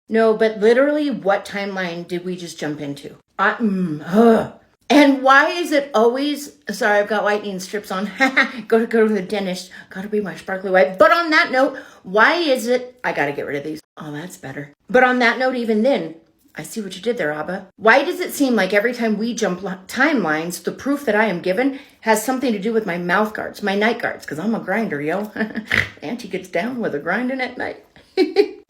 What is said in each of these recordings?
No, but literally, what timeline did we just jump into? And why is it always, sorry, I've got lightning strips on. go to the dentist. Gotta be my sparkly white. But on that note, why is it, I gotta get rid of these. Oh, that's better. But on that note, even then, I see what you did there, Abba. Why does it seem like every time we jump timelines, the proof that I am given has something to do with my mouth guards, my night guards? Because I'm a grinder, yo. Auntie gets down with a grinding at night.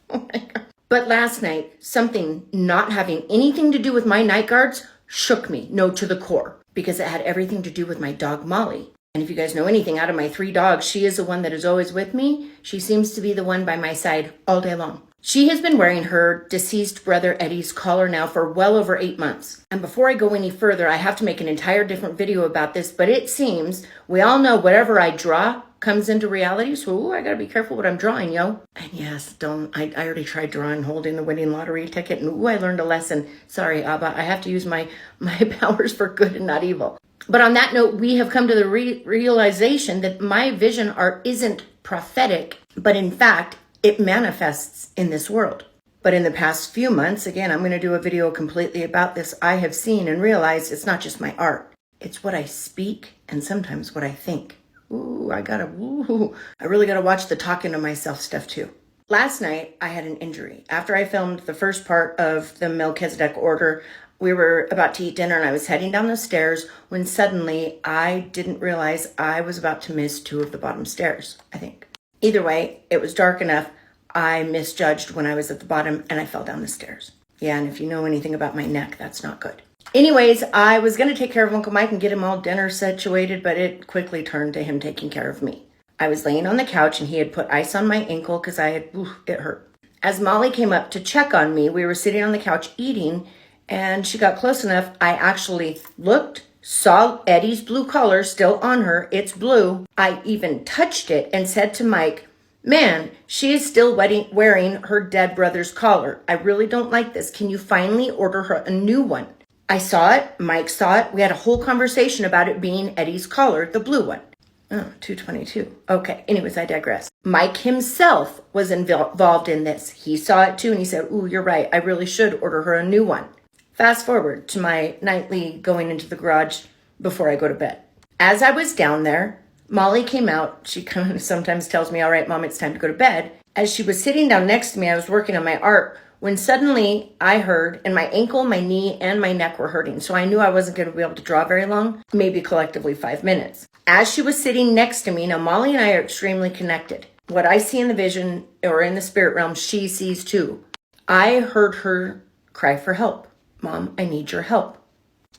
Oh my God. But last night, something not having anything to do with my night guards shook me, no, to the core, because it had everything to do with my dog, Molly. And if you guys know anything, out of my 3 dogs, she is the one that is always with me. She seems to be the one by my side all day long. She has been wearing her deceased brother Eddie's collar now for well over 8 months. And before I go any further, I have to make an entire different video about this, but it seems we all know whatever I draw comes into reality. So I gotta be careful what I'm drawing, yo. And yes, I already tried drawing holding the winning lottery ticket, and I learned a lesson. Sorry, Abba, I have to use my powers for good and not evil. But on that note, we have come to the realization that my vision art isn't prophetic, but in fact, it manifests in this world. But in the past few months, again, I'm going to do a video completely about this, I have seen and realized it's not just my art. It's what I speak and sometimes what I think. I really gotta watch the talking to myself stuff too. Last night, I had an injury. After I filmed the first part of the Melchizedek order, we were about to eat dinner and I was heading down the stairs when suddenly I didn't realize I was about to miss 2 of the bottom stairs, I think. Either way, it was dark enough. I misjudged when I was at the bottom and I fell down the stairs. Yeah, and if you know anything about my neck, that's not good. Anyways, I was going to take care of Uncle Mike and get him all dinner situated, but it quickly turned to him taking care of me. I was laying on the couch and he had put ice on my ankle because it hurt. As Molly came up to check on me, we were sitting on the couch eating and she got close enough. I actually looked, saw Eddie's blue collar still on her. It's blue. I even touched it and said to Mike, "Man, she is still wearing her dead brother's collar. I really don't like this. Can you finally order her a new one?" I saw it. Mike saw it. We had a whole conversation about it being Eddie's collar, the blue one. Oh, 222. Okay. Anyways, I digress. Mike himself was involved in this. He saw it too and he said, "Ooh, you're right. I really should order her a new one." Fast forward to my nightly going into the garage before I go to bed. As I was down there, Molly came out. She kind of sometimes tells me, "All right, Mom, it's time to go to bed." As she was sitting down next to me, I was working on my art when suddenly I heard, and my ankle, my knee, and my neck were hurting. So I knew I wasn't going to be able to draw very long, maybe collectively 5 minutes. As she was sitting next to me, now Molly and I are extremely connected. What I see in the vision or in the spirit realm, she sees too. I heard her cry for help. "Mom, I need your help."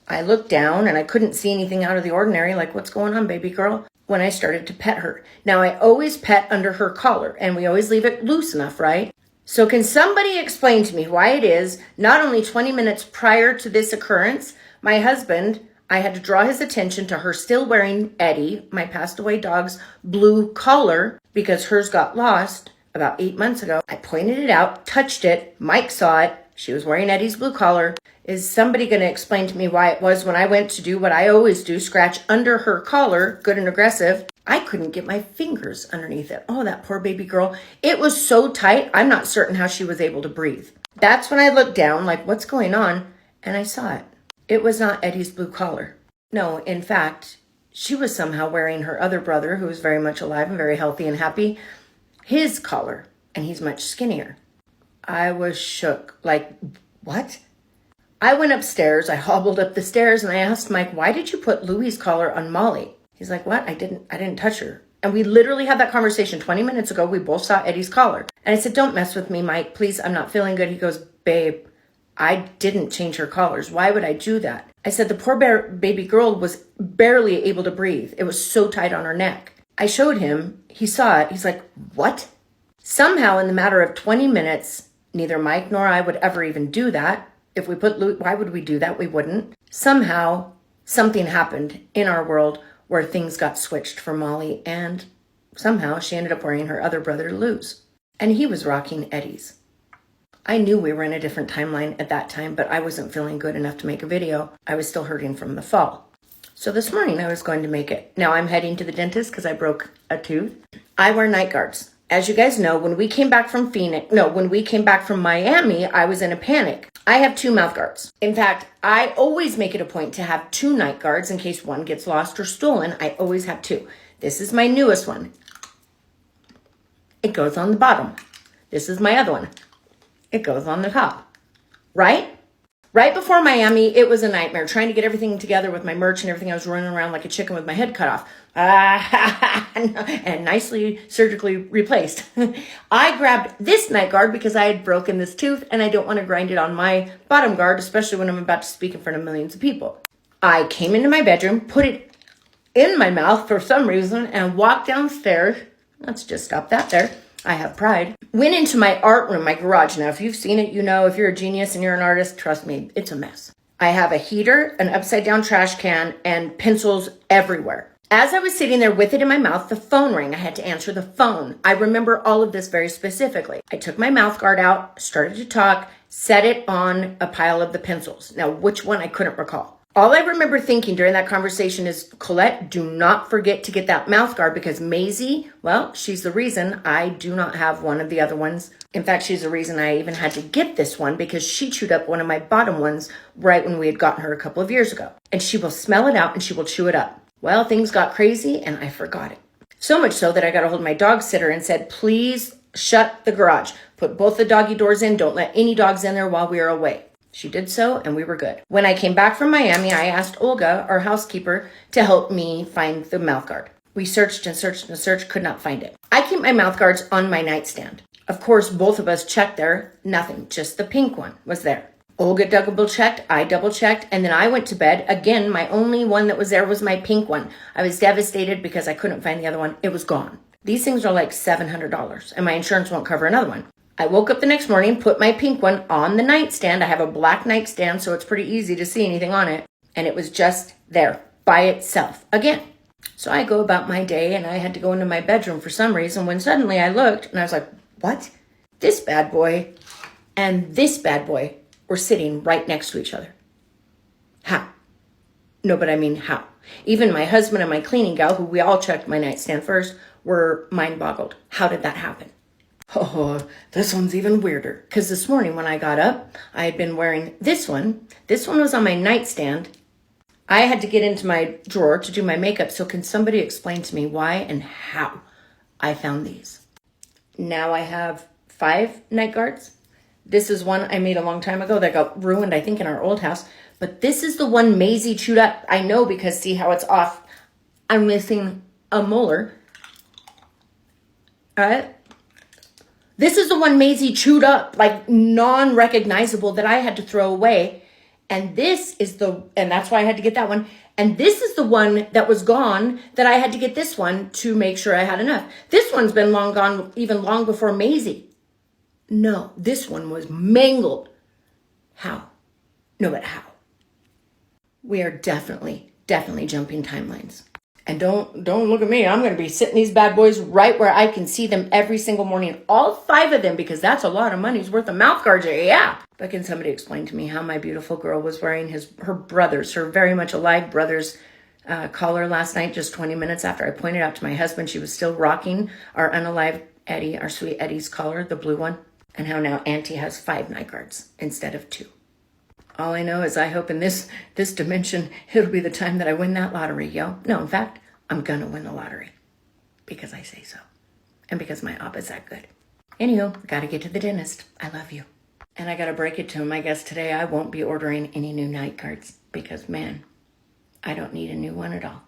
I looked down and I couldn't see anything out of the ordinary, like, "What's going on, baby girl?" when I started to pet her. Now, I always pet under her collar and we always leave it loose enough, right? So can somebody explain to me why it is not only 20 minutes prior to this occurrence, my husband, I had to draw his attention to her still wearing Eddie, my passed away dog's blue collar, because hers got lost about 8 months ago. I pointed it out, touched it. Mike saw it. She was wearing Eddie's blue collar. Is somebody going to explain to me why it was when I went to do what I always do, scratch under her collar, good and aggressive, I couldn't get my fingers underneath it. Oh, that poor baby girl. It was so tight, I'm not certain how she was able to breathe. That's when I looked down, like, what's going on? And I saw it. It was not Eddie's blue collar. No, in fact, she was somehow wearing her other brother, who was very much alive and very healthy and happy, his collar, and he's much skinnier. I was shook, like, what? I went upstairs, I hobbled up the stairs, and I asked Mike, "Why did you put Louie's collar on Molly?" He's like, "What? I didn't touch her." And we literally had that conversation 20 minutes ago. We both saw Eddie's collar. And I said, "Don't mess with me, Mike. Please, I'm not feeling good." He goes, "Babe, I didn't change her collars. Why would I do that?" I said, "The poor baby girl was barely able to breathe. It was so tight on her neck." I showed him. He saw it. He's like, "What?" Somehow, in the matter of 20 minutes, neither Mike nor I would ever even do that. If we put Louie, why would we do that? We wouldn't. Somehow, something happened in our world where things got switched for Molly, and somehow she ended up wearing her other brother, Lou's. And he was rocking Eddie's. I knew we were in a different timeline at that time, but I wasn't feeling good enough to make a video. I was still hurting from the fall. So this morning I was going to make it. Now I'm heading to the dentist because I broke a tooth. I wear night guards. As you guys know, when we came back from Miami, I was in a panic. I have 2 mouth guards. In fact, I always make it a point to have 2 night guards in case one gets lost or stolen. I always have 2. This is my newest one. It goes on the bottom. This is my other one. It goes on the top. Right? Right before Miami, it was a nightmare trying to get everything together with my merch and everything. I was running around like a chicken with my head cut off. And nicely surgically replaced. I grabbed this night guard because I had broken this tooth and I don't want to grind it on my bottom guard, especially when I'm about to speak in front of millions of people. I came into my bedroom, put it in my mouth for some reason, and walked downstairs. Let's just stop that there. I have pride. Went into my art room, my garage. Now, if you've seen it, you know, if you're a genius and you're an artist, trust me, it's a mess. I have a heater, an upside down trash can, and pencils everywhere. As I was sitting there with it in my mouth, the phone rang. I had to answer the phone. I remember all of this very specifically. I took my mouth guard out, started to talk, set it on a pile of the pencils. Now, which one I couldn't recall. All I remember thinking during that conversation is, Colette, do not forget to get that mouth guard because Maisie, well, she's the reason I do not have one of the other ones. In fact, she's the reason I even had to get this one because she chewed up one of my bottom ones right when we had gotten her a couple of years ago. And she will smell it out and she will chew it up. Well, things got crazy and I forgot it. So much so that I got a hold of my dog sitter and said, please shut the garage. Put both the doggy doors in. Don't let any dogs in there while we are away. She did so, and we were good. When I came back from Miami, I asked Olga, our housekeeper, to help me find the mouth guard. We searched and searched and searched, could not find it. I keep my mouth guards on my nightstand. Of course, both of us checked there. Nothing, just the pink one was there. Olga double checked, I double checked, and then I went to bed. Again, my only one that was there was my pink one. I was devastated because I couldn't find the other one. It was gone. These things are like $700, and my insurance won't cover another one. I woke up the next morning, put my pink one on the nightstand. I have a black nightstand, so it's pretty easy to see anything on it. And it was just there by itself again. So I go about my day, and I had to go into my bedroom for some reason when suddenly I looked, and I was like, what? This bad boy and this bad boy were sitting right next to each other. How? No, but I mean how? Even my husband and my cleaning gal, who we all checked my nightstand first, were mind boggled. How did that happen? Oh, this one's even weirder. Because this morning when I got up, I had been wearing this one. This one was on my nightstand. I had to get into my drawer to do my makeup. So can somebody explain to me why and how I found these? Now I have 5 night guards. This is one I made a long time ago that got ruined, I think, in our old house. But this is the one Maisie chewed up. I know because see how it's off. I'm missing a molar. All right. This is the one Maisie chewed up, like non-recognizable, that I had to throw away. And that's why I had to get that one. And this is the one that was gone that I had to get this one to make sure I had enough. This one's been long gone, even long before Maisie. No, this one was mangled. How? No, but how? We are definitely jumping timelines. And don't look at me. I'm going to be sitting these bad boys right where I can see them every single morning. All 5 of them, because that's a lot of money's worth of mouth guards. Yeah. But can somebody explain to me how my beautiful girl was wearing her very much alive brother's collar last night, just 20 minutes after I pointed out to my husband she was still rocking our unalive Eddie, our sweet Eddie's collar, the blue one. And how now Auntie has 5 night guards instead of 2. All I know is I hope in this dimension, it'll be the time that I win that lottery, yo. No, in fact, I'm going to win the lottery because I say so. And because my op is that good. Anywho, got to get to the dentist. I love you. And I got to break it to him. I guess today I won't be ordering any new night guards because, man, I don't need a new one at all.